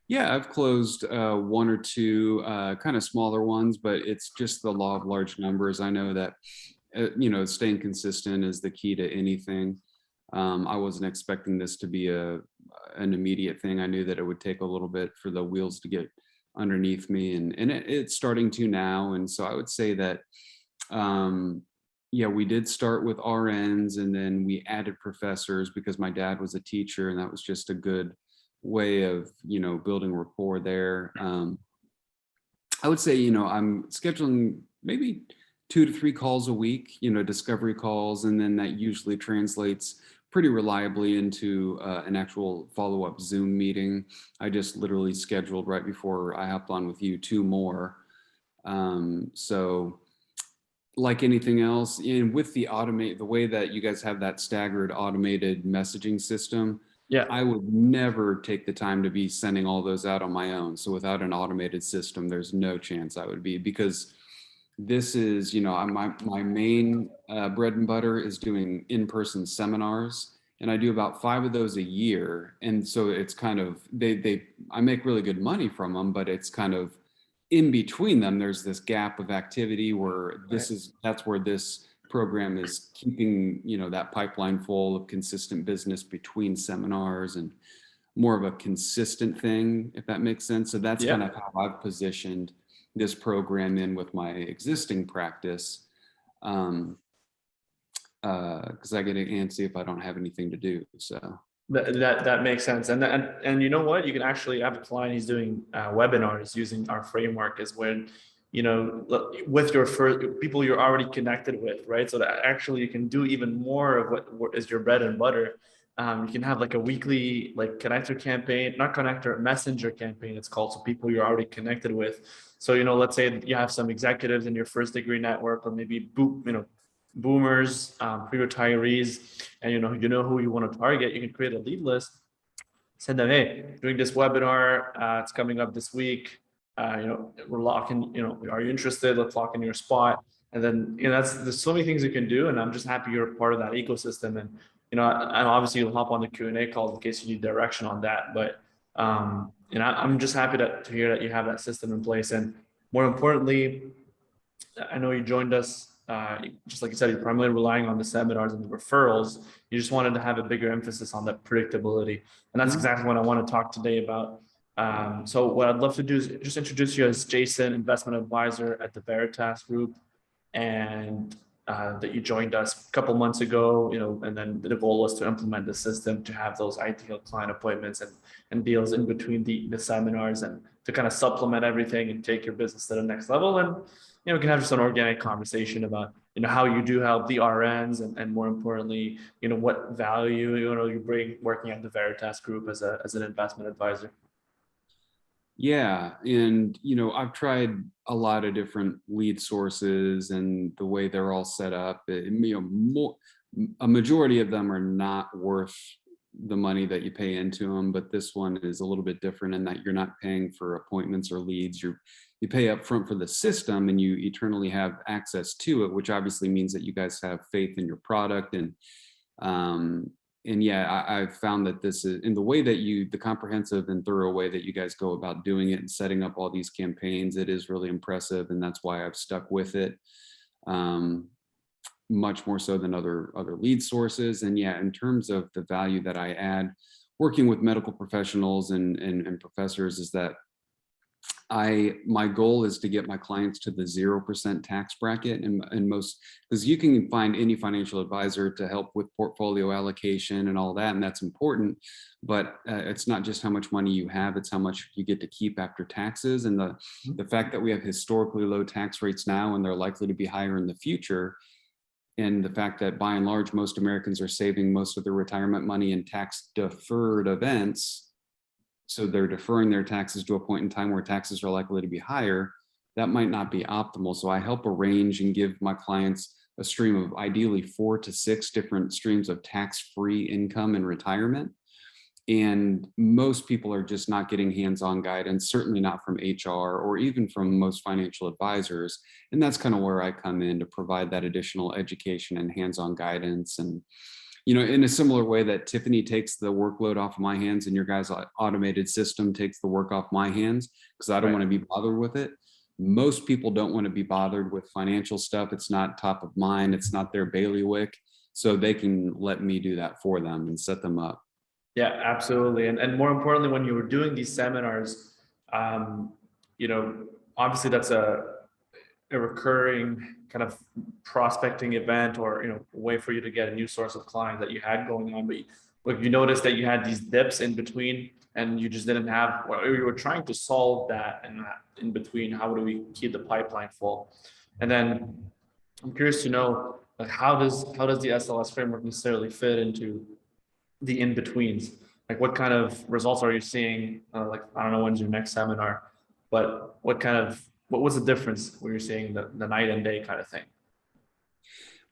Yeah, I've closed one or two kind of smaller ones, but it's just the law of large numbers. I know that staying consistent is the key to anything. I wasn't expecting this to be an immediate thing. I knew that it would take a little bit for the wheels to get underneath me, and it's starting to now. And so I would say that um, yeah, we did start with RNs, and then we added professors because my dad was a teacher, and that was just a good way of building rapport there. I would say, I'm scheduling maybe 2 to 3 calls a week, discovery calls, and then that usually translates pretty reliably into an actual follow-up Zoom meeting. I just literally scheduled right before I hopped on with you two more. So like anything else, and with the way that you guys have that staggered automated messaging system, Yeah. I would never take the time to be sending all those out on my own. So without an automated system, there's no chance I would be, because this is, my main bread and butter is doing in-person seminars, and I do about 5 of those a year. And so it's kind of, I make really good money from them, but it's kind of in between them, there's this gap of activity where Right. that's where this program is keeping, that pipeline full of consistent business between seminars, and more of a consistent thing, if that makes sense. So that's kind Yeah. of how I've positioned this program in with my existing practice. Um, because I get antsy if I don't have anything to do. So That makes sense. And you know what? You can actually have a client he's doing webinars using our framework is when, with your first people you're already connected with, right? So that actually you can do even more of what is your bread and butter. You can have like a weekly like connector campaign, not connector, messenger campaign. It's called, so people you're already connected with. So let's say you have some executives in your first degree network, or maybe boomers, pre-retirees, and you know who you want to target. You can create a lead list, send them, hey, doing this webinar, it's coming up this week. We're locking. Are you interested? Let's lock in your spot. And then there's so many things you can do, and I'm just happy you're part of that ecosystem. And and obviously you'll hop on the Q&A calls in case you need direction on that. But I'm just happy to hear that you have that system in place. And more importantly, I know you joined us, just like you said, you're primarily relying on the seminars and the referrals. You just wanted to have a bigger emphasis on that predictability. And that's mhm. exactly what I want to talk today about. So what I'd love to do is just introduce you as Jason, investment advisor at the Veritas Group, and that you joined us a couple months ago, and then the goal was to implement the system to have those ideal client appointments and deals in between the seminars, and to kind of supplement everything and take your business to the next level. And we can have just an organic conversation about how you do help the RNs, and more importantly, what value you bring working at the Veritas Group as an investment advisor. Yeah, and I've tried a lot of different lead sources, and the way they're all set up, a majority of them are not worth the money that you pay into them, but this one is a little bit different in that you're not paying for appointments or leads. You pay up front for the system, and you eternally have access to it, which obviously means that you guys have faith in your product. Um, and yeah, I've found that this is in the way that the comprehensive and thorough way that you guys go about doing it and setting up all these campaigns, it is really impressive, and that's why I've stuck with it. Um, Much more so than other lead sources. And yeah, in terms of the value that I add working with medical professionals and professors, is that my goal is to get my clients to the 0% tax bracket, and most, because you can find any financial advisor to help with portfolio allocation and all that, and that's important, but it's not just how much money you have, it's how much you get to keep after taxes. And the fact that we have historically low tax rates now, and they're likely to be higher in the future, and the fact that by and large most Americans are saving most of their retirement money in tax deferred events, so they're deferring their taxes to a point in time where taxes are likely to be higher, that might not be optimal. So I help arrange and give my clients a stream of ideally 4 to 6 different streams of tax-free income in retirement. And most people are just not getting hands-on guidance, certainly not from HR or even from most financial advisors. And that's kind of where I come in to provide that additional education and hands-on guidance. And in a similar way that Tiffany takes the workload off of my hands and your guys' automated system takes the work off my hands because I don't Right. want to be bothered with it. Most people don't want to be bothered with financial stuff. It's not top of mind. It's not their bailiwick. So they can let me do that for them and set them up. Yeah, absolutely. And more importantly, when you were doing these seminars, you know, obviously that's a recurring kind of prospecting event, or way for you to get a new source of clients that you had going on, but you noticed that you had these dips in between and you just didn't have, or you were trying to solve that, and that in between, how do we keep the pipeline full? And then I'm curious to know, like, how does the SLS framework necessarily fit into the in-betweens? Like, what kind of results are you seeing? Like, I don't know when's your next seminar, but what was the difference when you're seeing the night and day kind of thing?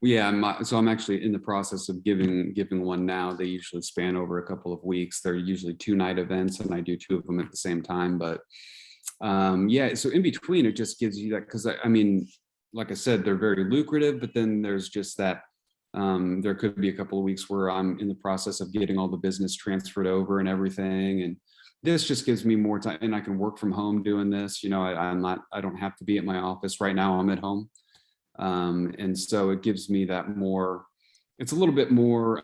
Yeah, I'm actually in the process of giving one now. They usually span over a couple of weeks. They're usually 2-night events, and I do 2 of them at the same time. But yeah, so in between, it just gives you that, because I mean, like I said, they're very lucrative, but then there's just that there could be a couple of weeks where I'm in the process of getting all the business transferred over and everything, and this just gives me more time, and I can work from home doing this. I don't have to be at my office right now. I'm at home. And so it gives me that more, it's a little bit more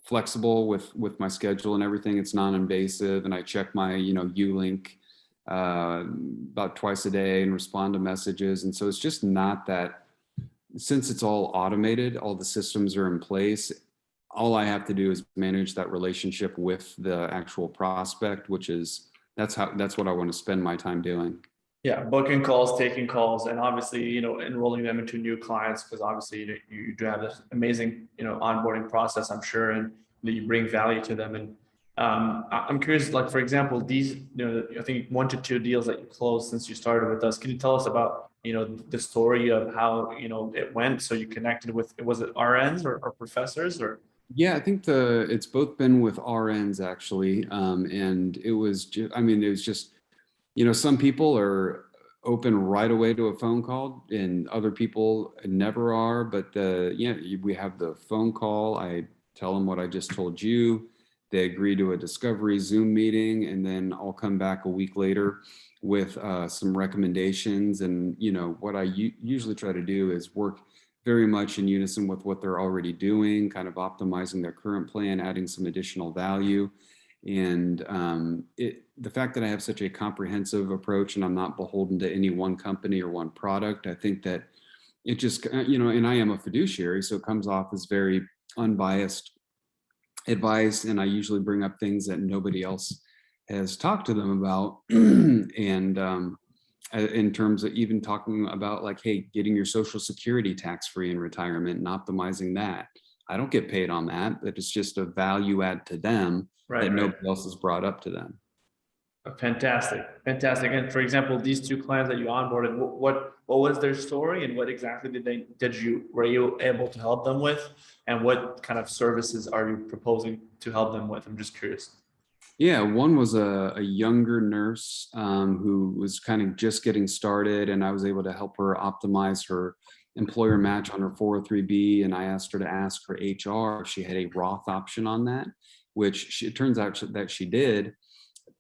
flexible with my schedule and everything. It's non-invasive, and I check my Ulink about twice a day and respond to messages. And so it's just not that, since it's all automated, all the systems are in place, all I have to do is manage that relationship with the actual prospect, that's what I want to spend my time doing. Yeah, booking calls, taking calls, and obviously, enrolling them into new clients, because obviously you do have this amazing, onboarding process, I'm sure, and that you bring value to them. And I'm curious, like, for example, these, I think 1 to 2 deals that you closed since you started with us. Can you tell us about, the story of how, it went? So you connected with, was it RNs or professors, or? Yeah, I think it's both been with RNs actually. And it was just, I mean, it was just, some people are open right away to a phone call and other people never are, but we have the phone call. I tell them what I just told you. They agree to a discovery Zoom meeting, and then I'll come back a week later with some recommendations. And, what I usually try to do is work very much in unison with what they're already doing, kind of optimizing their current plan, adding some additional value. And the fact that I have such a comprehensive approach and I'm not beholden to any one company or one product, I think that it just, and I am a fiduciary, so it comes off as very unbiased advice. And I usually bring up things that nobody else has talked to them about. And in terms of even talking about, like, hey, getting your Social Security tax-free in retirement and optimizing that. I don't get paid on that, but it's just a value add to them that Right, right. nobody else has brought up to them. Fantastic, fantastic. And for example, these 2 clients that you onboarded, what was their story, and what exactly were you able to help them with, and what kind of services are you proposing to help them with? I'm just curious. Yeah, one was a younger nurse who was kind of just getting started, and I was able to help her optimize her employer match on her 403B, and I asked her to ask her HR if she had a Roth option on that, which it turns out that she did.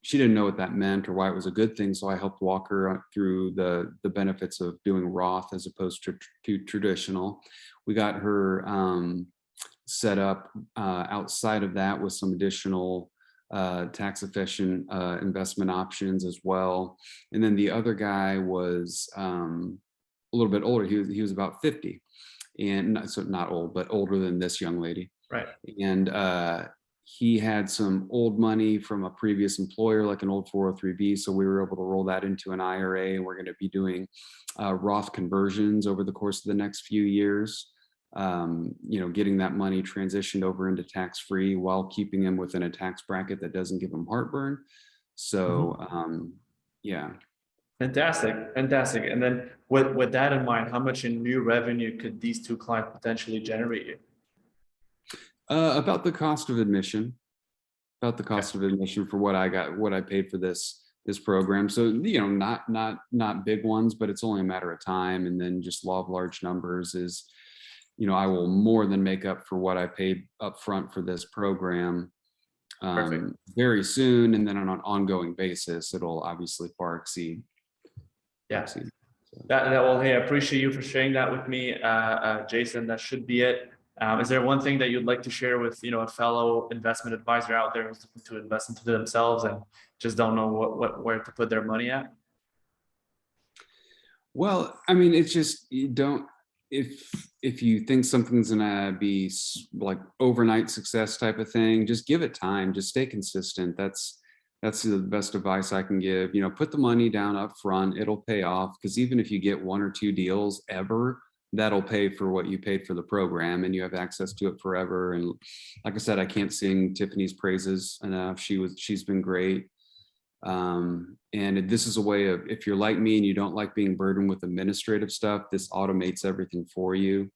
She didn't know what that meant or why it was a good thing, so I helped walk her through the benefits of doing Roth as opposed to traditional. We got her set up outside of that with some additional tax efficient investment options as well. And then the other guy was a little bit older. He was about 50, and so not old, but older than this young lady. Right. And he had some old money from a previous employer, like an old 403B. So we were able to roll that into an IRA, and we're going to be doing Roth conversions over the course of the next few years. Getting that money transitioned over into tax-free while keeping him within a tax bracket that doesn't give him heartburn. So, yeah. Fantastic, fantastic. And then with that in mind, how much in new revenue could these 2 clients potentially generate you? About the cost of admission, for what I paid for this program. So, not big ones, but it's only a matter of time. And then just law of large numbers is, I will more than make up for what I paid upfront for this program Perfect. very soon. And then on an ongoing basis, it'll obviously far exceed. Yeah. exceed. So, Well, hey, I appreciate you for sharing that with me, Jason. That should be it. Is there one thing that you'd like to share with, a fellow investment advisor out there who's looking to invest into themselves and just don't know where to put their money at? well, I mean, it's just you don't if you think something's gonna be like overnight success type of thing, just give it time. Just stay consistent. That's the best advice I can give. Put the money down up front. It'll pay off because even if you get one or two deals ever, that'll pay for what you paid for the program, and you have access to it forever. And like I said, I can't sing Tiffany's praises enough. She's been great. And this is a way of, if you're like me and you don't like being burdened with administrative stuff, this automates everything for you.